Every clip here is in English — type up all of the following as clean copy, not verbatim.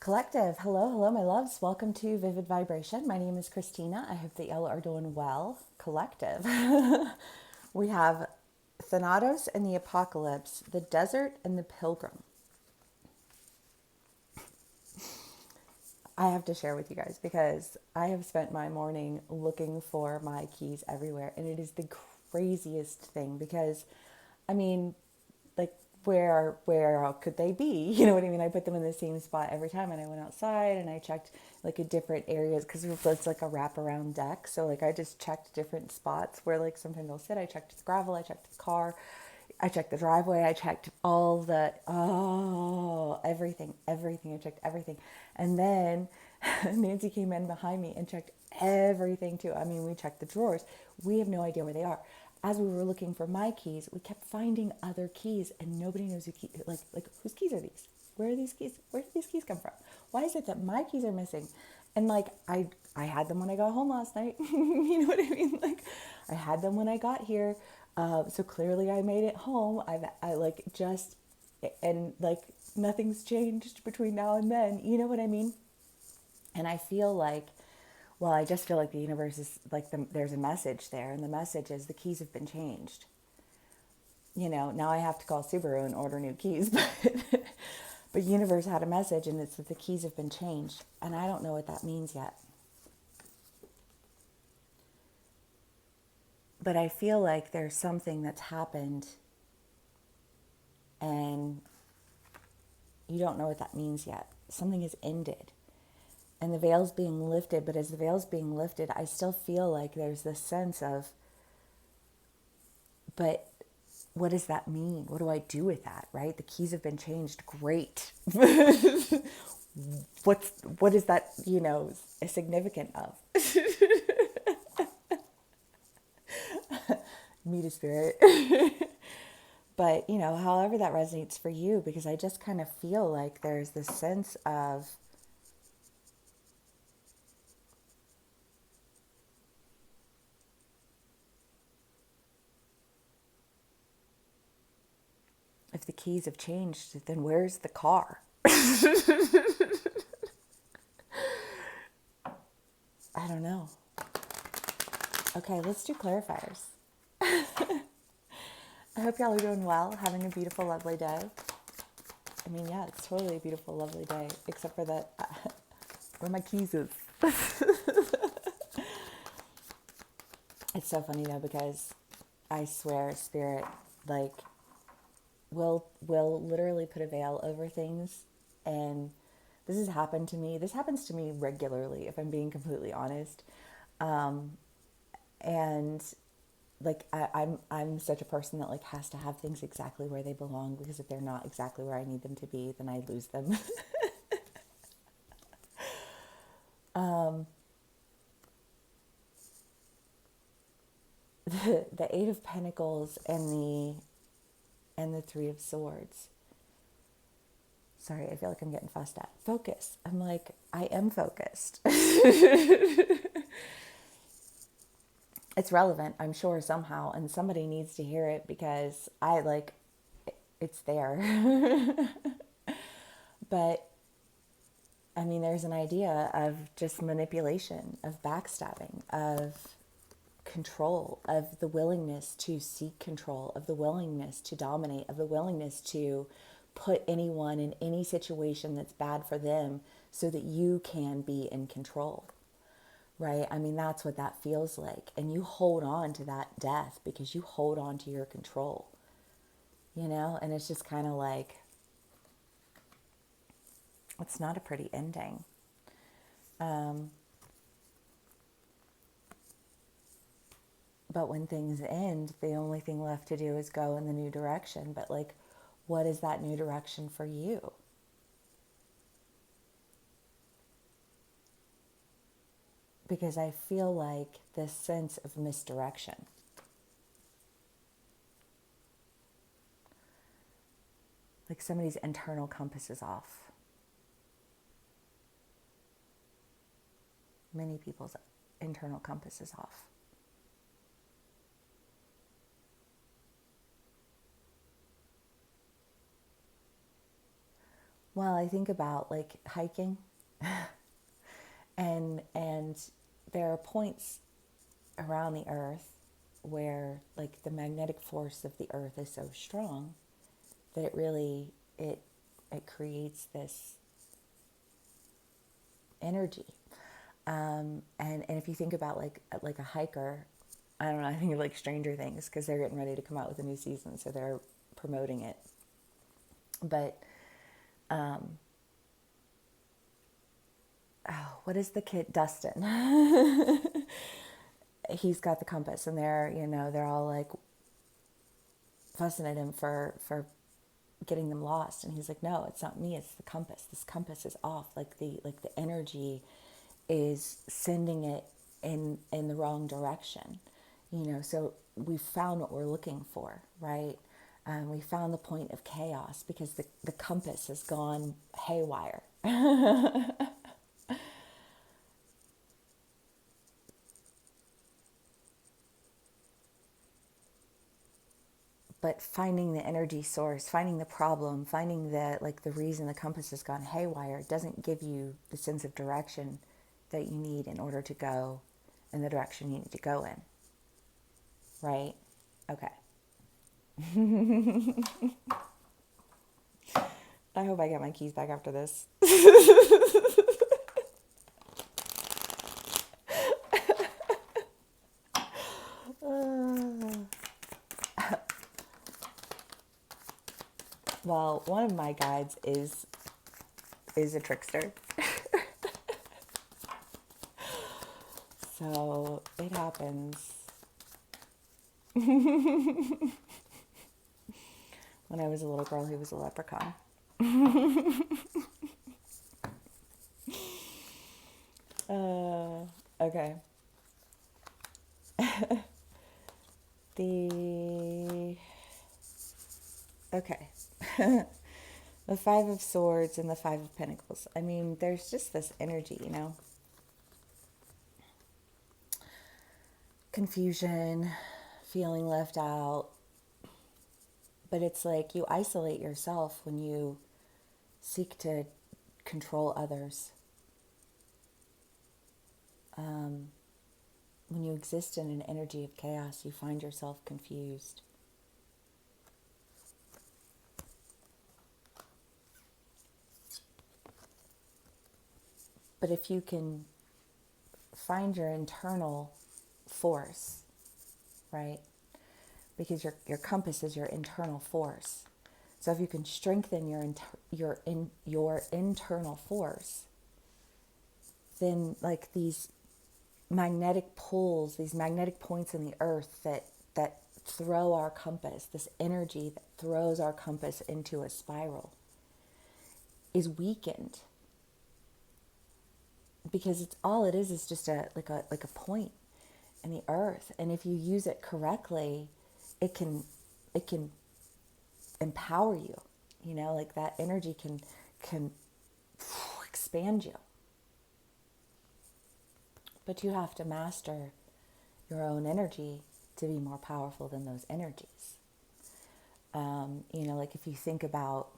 Collective, hello, hello, my loves. Welcome to Vivid Vibration. My name is Christina. I hope that y'all are doing well. Collective. We have Thanatos and the Apocalypse, the Desert and the Pilgrim. I have to share with you guys because I have spent my morning looking for my keys everywhere, and it is the craziest thing because, I mean, like where could they be? You know what I mean? I put them in the same spot every time, and I went outside and I checked like at different areas because it's like a wraparound deck. So like I just checked different spots where like sometimes they'll sit. I checked the gravel, I checked the car, I checked the driveway, I checked all the everything. I checked everything. And then Nancy came in behind me and checked everything too. I mean, we checked the drawers. We have no idea where they are. As we were looking for my keys, we kept finding other keys and nobody knows who key, like whose keys are these? Where are these keys? Where did these keys come from? Why is it that my keys are missing? And like I had them when I got home last night. You know what I mean? Like I had them when I got here. So clearly I made it home. I like just, and like nothing's changed between now and then. You know what I mean? And I feel like, well, I just feel like the universe is like there's a message there, and the message is the keys have been changed. You know, now I have to call Subaru and order new keys, but universe had a message, and it's that the keys have been changed, and I don't know what that means yet. But I feel like there's something that's happened, and you don't know what that means yet. Something has ended. And the veil's being lifted, but as the veil's being lifted, I still feel like there's this sense of, but what does that mean? What do I do with that, right? The keys have been changed. Great. What is that, significant of? Meet a spirit. But, however that resonates for you, because I just kind of feel like there's this sense of, if the keys have changed, then where's the car? I don't know. Okay, let's do clarifiers. I hope y'all are doing well, having a beautiful, lovely day. I mean, yeah, it's totally a beautiful, lovely day, except for that, where my keys is. It's so funny though, because I swear, spirit, like, will literally put a veil over things, and this has happened to me. This happens to me regularly, if I'm being completely honest. And like I'm such a person that like has to have things exactly where they belong, because if they're not exactly where I need them to be, then I lose them. The Eight of Pentacles and the Three of Swords. Sorry, I feel like I'm getting fussed at. Focus. I'm like, I am focused. It's relevant, I'm sure, somehow, and somebody needs to hear it because it's there. But I mean, there's an idea of just manipulation, of backstabbing, of control, of the willingness to seek control, of the willingness to dominate, of the willingness to put anyone in any situation that's bad for them so that you can be in control. Right? I mean, that's what that feels like. And you hold on to that death because you hold on to your control, And it's just kind of like, it's not a pretty ending. But when things end, the only thing left to do is go in the new direction. But like, what is that new direction for you? Because I feel like this sense of misdirection. Like somebody's internal compass is off. Many people's internal compass is off. Well, I think about like hiking, and there are points around the earth where like the magnetic force of the earth is so strong that it it creates this energy. And if you think about like a hiker, I don't know, I think of like Stranger Things because they're getting ready to come out with a new season, so they're promoting it. But oh, what is the kid, Dustin? He's got the compass, and they're all like fussing at him for getting them lost, and he's like, no, it's not me, it's the compass. This compass is off. Like the energy is sending it in the wrong direction. So we found what we're looking for, right? We found the point of chaos because the compass has gone haywire. But finding the energy source, finding the problem, finding the reason the compass has gone haywire doesn't give you the sense of direction that you need in order to go in the direction you need to go in, right? Okay. I hope I get my keys back after this. Well, one of my guides is a trickster. So it happens. When I was a little girl, he was a leprechaun. Okay. The okay. The Five of Swords and the Five of Pentacles. I mean, there's just this energy, confusion, feeling left out. But it's like you isolate yourself when you seek to control others. When you exist in an energy of chaos, you find yourself confused. But if you can find your internal force, right? Because your compass is your internal force. So if you can strengthen your internal force, then like these magnetic pulls, these magnetic points in the earth that throw our compass, this energy that throws our compass into a spiral, is weakened. Because it's all it is just a point in the earth, and if you use it correctly, it can empower you. Like that energy can expand you. But you have to master your own energy to be more powerful than those energies. Like if you think about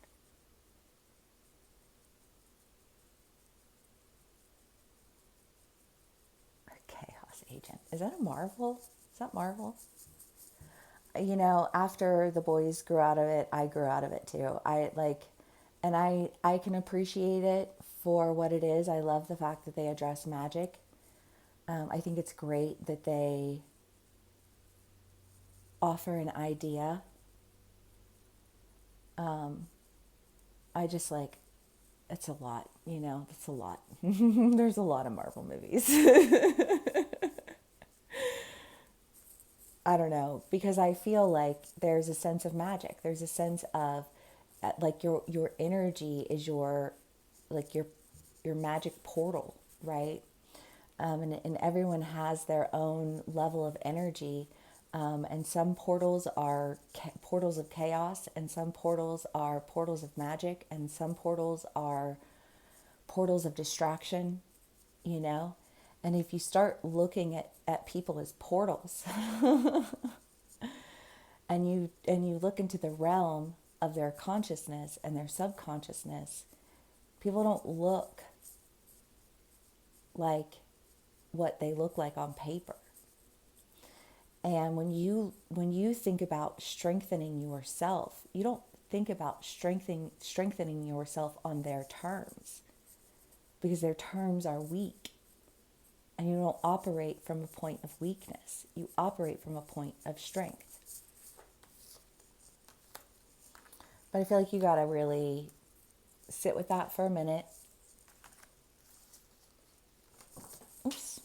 a chaos agent, is that a Marvel? Is that Marvel? After the boys grew out of it, I grew out of it too. I can appreciate it for what it is. I love the fact that they address magic. I think it's great that they offer an idea. I just it's a lot, it's a lot. There's a lot of Marvel movies. I don't know, because I feel like there's a sense of magic. There's a sense of like your energy is your magic portal, right? And everyone has their own level of energy. And some portals are portals of chaos, and some portals are portals of magic, and some portals are portals of distraction, you know? And if you start looking at people as portals and you look into the realm of their consciousness and their subconsciousness, People don't look like what they look like on paper. And when you think about strengthening yourself, you don't think about strengthening yourself on their terms, because their terms are weak. And you don't operate from a point of weakness. You operate from a point of strength. But I feel like you got to really sit with that for a minute. Oops.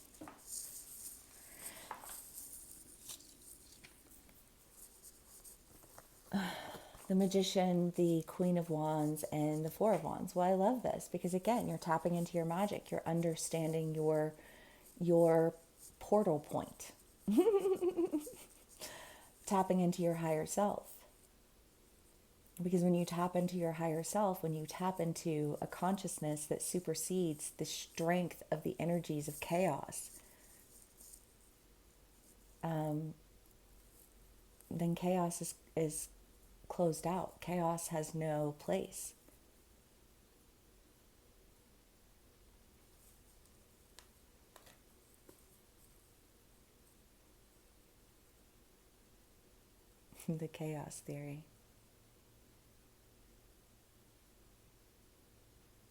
The Magician, the Queen of Wands, and the Four of Wands. Well, I love this because, again, you're tapping into your magic. You're understanding your portal point. Tapping into your higher self. Because when you tap into your higher self, when you tap into a consciousness that supersedes the strength of the energies of chaos, then chaos is closed out. Chaos has no place. The chaos theory.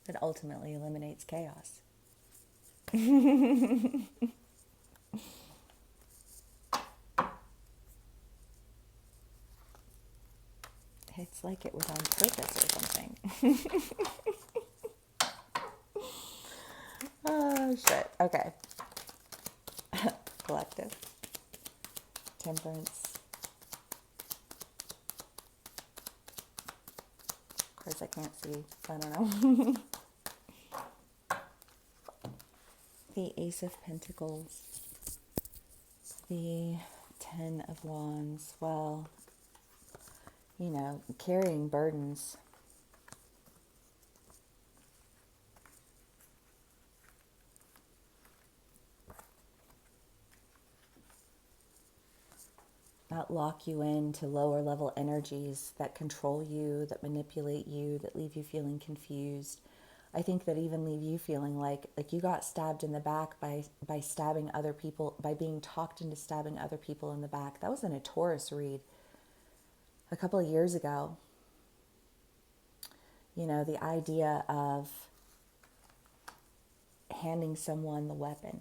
That ultimately eliminates chaos. It's like it was on purpose or something. Oh, shit. Okay. Collective. Temperance. Of course, I can't see, so I don't know. The Ace of Pentacles. The Ten of Wands. Well, carrying burdens. That lock you into lower level energies that control you, that manipulate you, that leave you feeling confused. I think that even leave you feeling like you got stabbed in the back by stabbing other people, by being talked into stabbing other people in the back. That was in a Taurus read a couple of years ago. The idea of handing someone the weapon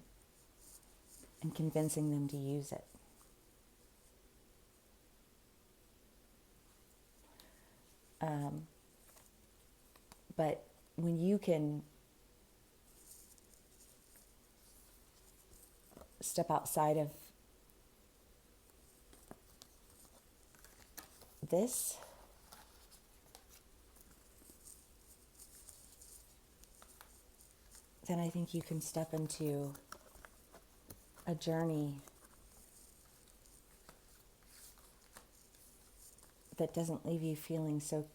and convincing them to use it. But when you can step outside of this, then I think you can step into a journey that doesn't leave you feeling so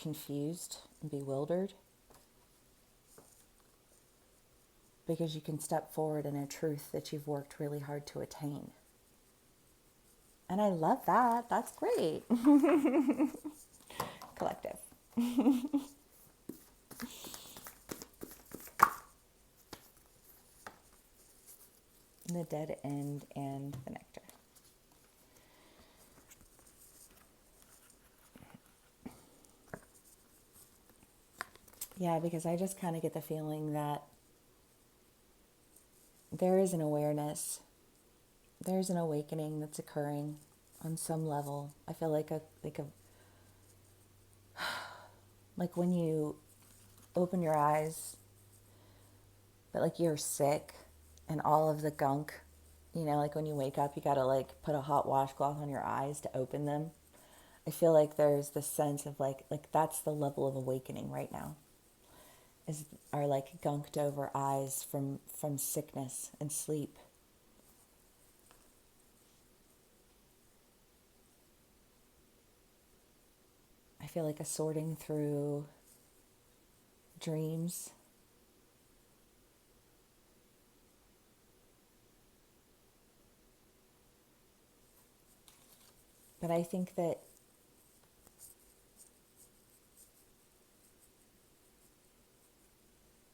confused and bewildered, because you can step forward in a truth that you've worked really hard to attain. And I love that. That's great. Collective. The Dead End and the Nectar. Yeah, because I just kind of get the feeling that there is an awareness, there's an awakening that's occurring on some level. I feel like like when you open your eyes, but like you're sick and all of the gunk, like when you wake up, you gotta like put a hot washcloth on your eyes to open them. I feel like there's this sense of like that's the level of awakening right now. Are like gunked over eyes from sickness and sleep. I feel like a sorting through dreams. But I think that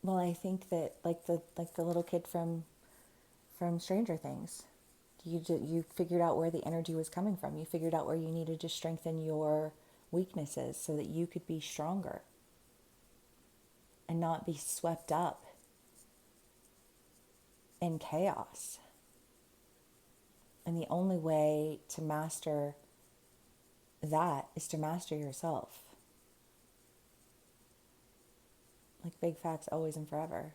Well, I think that like the little kid from Stranger Things, you figured out where the energy was coming from. You figured out where you needed to strengthen your weaknesses so that you could be stronger and not be swept up in chaos. And the only way to master that is to master yourself. Like big facts always and forever.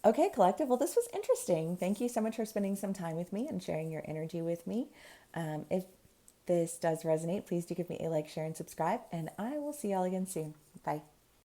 Okay, collective. Well, this was interesting. Thank you so much for spending some time with me and sharing your energy with me. If this does resonate, please do give me a like, share, and subscribe. And I will see y'all again soon. Bye.